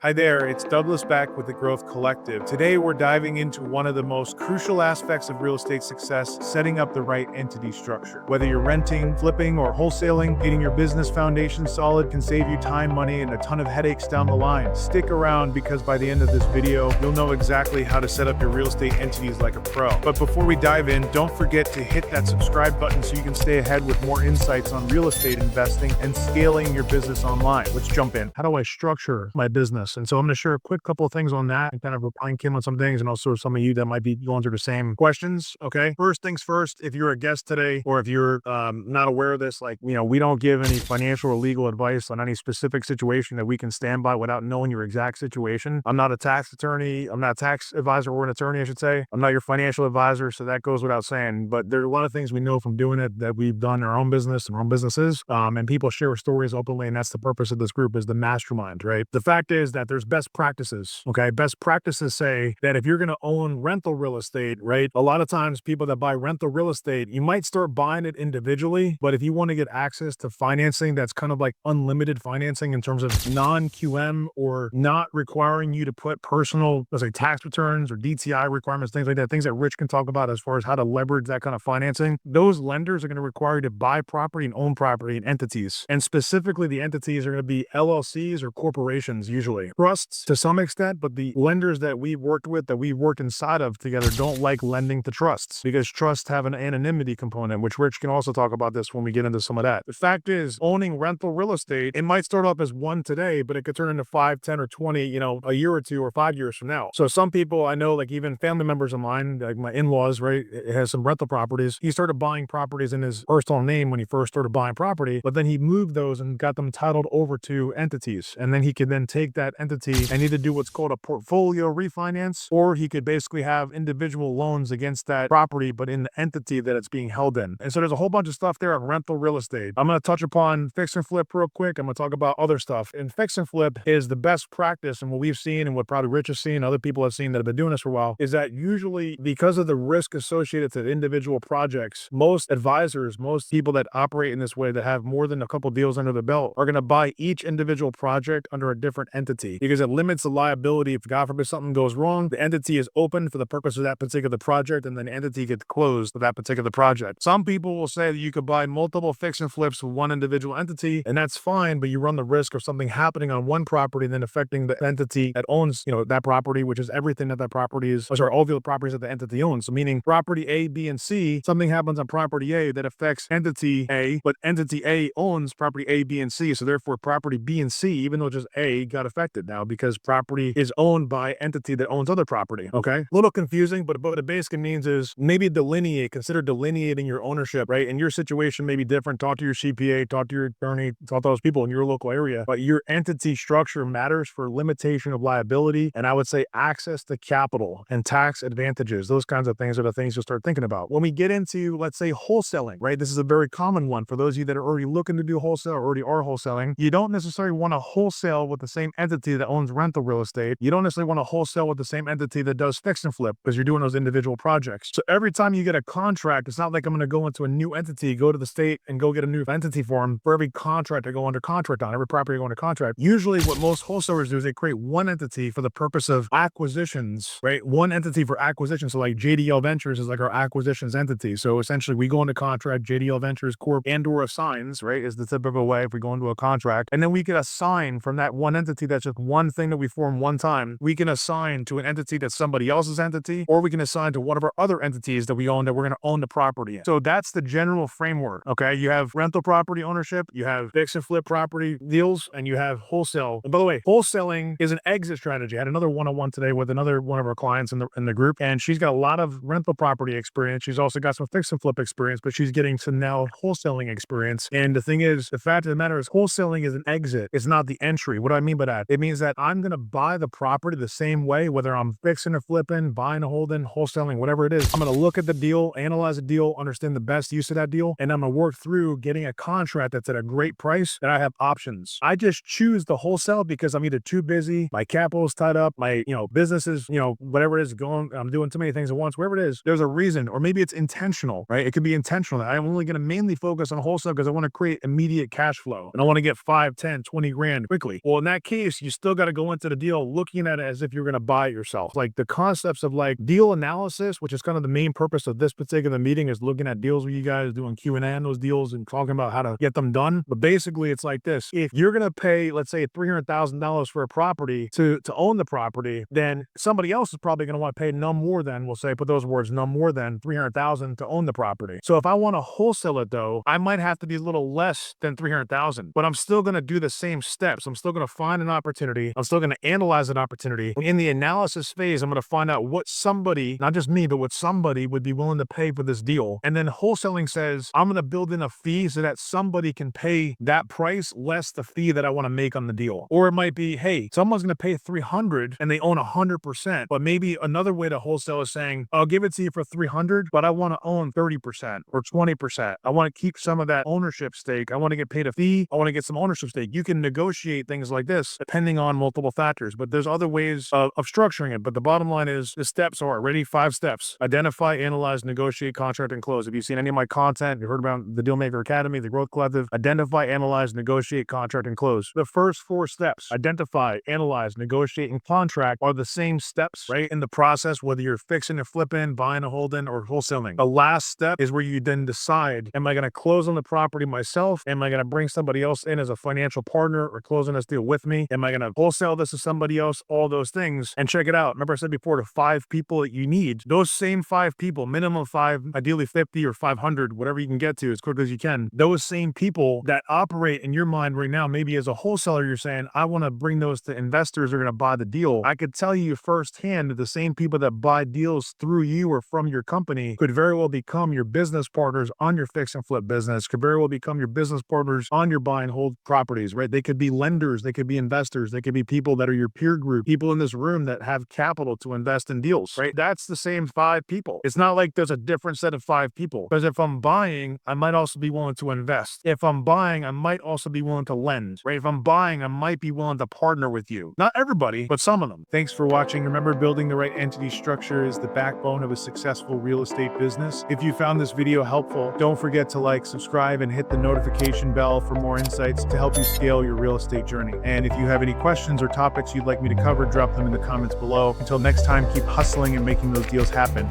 Hi there, it's Douglas Beck with the Growth Collective. Today, we're diving into one of the most crucial aspects of real estate success, setting up the right entity structure. Whether you're renting, flipping, or wholesaling, getting your business foundation solid can save you time, money, and a ton of headaches down the line. Stick around because by the end of this video, you'll know exactly how to set up your real estate entities like a pro. But before we dive in, don't forget to hit that subscribe button so you can stay ahead with more insights on real estate investing and scaling your business online. Let's jump in. How do I structure my business? And so I'm going to share a quick couple of things on that and kind of replying Kim on some things, and also some of you that might be going through the same questions. Okay. First things first, if you're a guest today, or if you're not aware of this, we don't give any financial or legal advice on any specific situation that we can stand by without knowing your exact situation. I'm not a tax attorney. I'm not a tax advisor or an attorney, I should say. I'm not your financial advisor. So that goes without saying, but there are a lot of things we know from doing it that we've done in our own business and our own businesses. And people share stories openly. And that's the purpose of this group, is the mastermind, right? The fact is that there's best practices. Okay. Best practices say that if you're going to own rental real estate, right? A lot of times people that buy rental real estate, you might start buying it individually, but if you want to get access to financing that's kind of like unlimited financing in terms of non-QM or not requiring you to put personal, let's say, tax returns or DTI requirements, things like that, things that Rich can talk about as far as how to leverage that kind of financing, those lenders are going to require you to buy property and own property in entities. And specifically, the entities are going to be LLCs or corporations, usually trusts to some extent, but the lenders that we've worked with, that we've worked inside of together, don't like lending to trusts because trusts have an anonymity component, which Rich can also talk about this when we get into some of that. The fact is, owning rental real estate, it might start off as one today, but it could turn into 5, 10, or 20, a year or two or 5 years from now. So some people I know, like even family members of mine, like my in-laws, right, it has some rental properties. He started buying properties in his personal name when he first started buying property, but then he moved those and got them titled over to entities. And then he could then take that entity and either do what's called a portfolio refinance, or he could basically have individual loans against that property, but in the entity that it's being held in. And so there's a whole bunch of stuff there on rental real estate. I'm going to touch upon fix and flip real quick. I'm going to talk about other stuff. And fix and flip is the best practice, and what we've seen and what probably Rich has seen, other people have seen that have been doing this for a while, is that usually because of the risk associated to individual projects, most advisors, most people that operate in this way that have more than a couple deals under the belt are going to buy each individual project under a different entity, because it limits the liability. If God forbid something goes wrong, the entity is open for the purpose of that particular project, and then the entity gets closed for that particular project. Some people will say that you could buy multiple fix and flips with one individual entity, and that's fine, but you run the risk of something happening on one property and then affecting the entity that owns, that property, which is everything that property is, all the properties that the entity owns. So meaning property A, B, and C, something happens on property A that affects entity A, but entity A owns property A, B, and C. So therefore property B and C, even though just A, got affected now because property is owned by entity that owns other property. Okay. A little confusing, but what it basically means is maybe consider delineating your ownership, right? And your situation may be different. Talk to your CPA, talk to your attorney, talk to those people in your local area, but your entity structure matters for limitation of liability. And I would say access to capital and tax advantages. Those kinds of things are the things you'll start thinking about. When we get into, let's say, wholesaling, right? This is a very common one for those of you that are already looking to do wholesale or already are wholesaling. You don't necessarily want to wholesale with the same entity that owns rental real estate. You don't necessarily want to wholesale with the same entity that does fix and flip, because you're doing those individual projects. So every time you get a contract, it's not like I'm going to go into a new entity, go to the state and go get a new entity form for every contract I go under contract on, every property I go under contract. Usually what most wholesalers do is they create one entity for the purpose of acquisitions, right? One entity for acquisition. So like JDL Ventures is like our acquisitions entity. So essentially we go into contract, JDL Ventures Corp and or assigns, right, is the typical way if we go into a contract. And then we can assign from that one entity that's just one thing that we form one time. We can assign to an entity that's somebody else's entity, or we can assign to one of our other entities that we own that we're going to own the property in. So that's the general framework. Okay. You have rental property ownership, you have fix and flip property deals, and you have wholesale. And by the way, wholesaling is an exit strategy. I had another one-on-one today with another one of our clients in the group, and she's got a lot of rental property experience. She's also got some fix and flip experience, but she's getting some now wholesaling experience. And the thing is, the fact of the matter is wholesaling is an exit. It's not the entry. What do I mean by that? It means that I'm going to buy the property the same way, whether I'm fixing or flipping, buying or holding, wholesaling, whatever it is. I'm going to look at the deal, analyze the deal, understand the best use of that deal, and I'm going to work through getting a contract that's at a great price that I have options. I just choose the wholesale because I'm either too busy, my capital's tied up, my, business is, whatever it is going, I'm doing too many things at once, wherever it is, there's a reason, or maybe it's intentional, right? It could be intentional. I'm only going to mainly focus on wholesale because I want to create immediate cash flow and I want to get 5, 10, 20 grand quickly. Well, in that case, you still got to go into the deal looking at it as if you're going to buy it yourself. Like the concepts of like deal analysis, which is kind of the main purpose of this particular meeting, is looking at deals with you guys, doing Q&A on those deals and talking about how to get them done. But basically it's like this: if you're going to pay, let's say $300,000 for a property to own the property, then somebody else is probably going to want to pay no more than, we'll say, put those words, no more than 300,000 to own the property. So if I want to wholesale it though, I might have to be a little less than 300,000, but I'm still going to do the same steps. I'm still going to find an opportunity. I'm still going to analyze an opportunity. In the analysis phase, I'm going to find out what somebody, not just me, but what somebody would be willing to pay for this deal. And then wholesaling says, I'm going to build in a fee so that somebody can pay that price less the fee that I want to make on the deal. Or it might be, hey, someone's going to pay 300 and they own 100%, but maybe another way to wholesale is saying, I'll give it to you for 300, but I want to own 30% or 20%. I want to keep some of that ownership stake. I want to get paid a fee. I want to get some ownership stake. You can negotiate things like this depending on multiple factors, but there's other ways of structuring it. But the bottom line is the steps are ready. 5 steps: identify, analyze, negotiate, contract, and close. If you've seen any of my content, you've heard about the Dealmaker Academy, the Growth Collective, identify, analyze, negotiate, contract, and close. The first 4 steps, identify, analyze, negotiate, and contract, are the same steps, right, in the process, whether you're fixing and flipping, buying and holding, or wholesaling. The last step is where you then decide, am I going to close on the property myself? Am I going to bring somebody else in as a financial partner or close on this deal with me? Am I going to wholesale this to somebody else? All those things. And check it out. Remember I said before, the 5 people that you need, those same 5 people, minimum 5, ideally 50 or 500, whatever you can get to as quickly as you can. Those same people that operate in your mind right now, maybe as a wholesaler, you're saying, I want to bring those to investors who are going to buy the deal. I could tell you firsthand that the same people that buy deals through you or from your company could very well become your business partners on your fix and flip business, could very well become your business partners on your buy and hold properties, right? They could be lenders, they could be investors, they could be people that are your peer group, people in this room that have capital to invest in deals, right? That's the same 5 people. It's not like there's a different set of 5 people, because if I'm buying, I might also be willing to invest. If I'm buying, I might also be willing to lend, right? If I'm buying, I might be willing to partner with you. Not everybody, but some of them. Thanks for watching. Remember, building the right entity structure is the backbone of a successful real estate business. If you found this video helpful, don't forget to like, subscribe, and hit the notification bell for more insights to help you scale your real estate journey. And if you have any questions or topics you'd like me to cover, drop them in the comments below. Until next time, keep hustling and making those deals happen.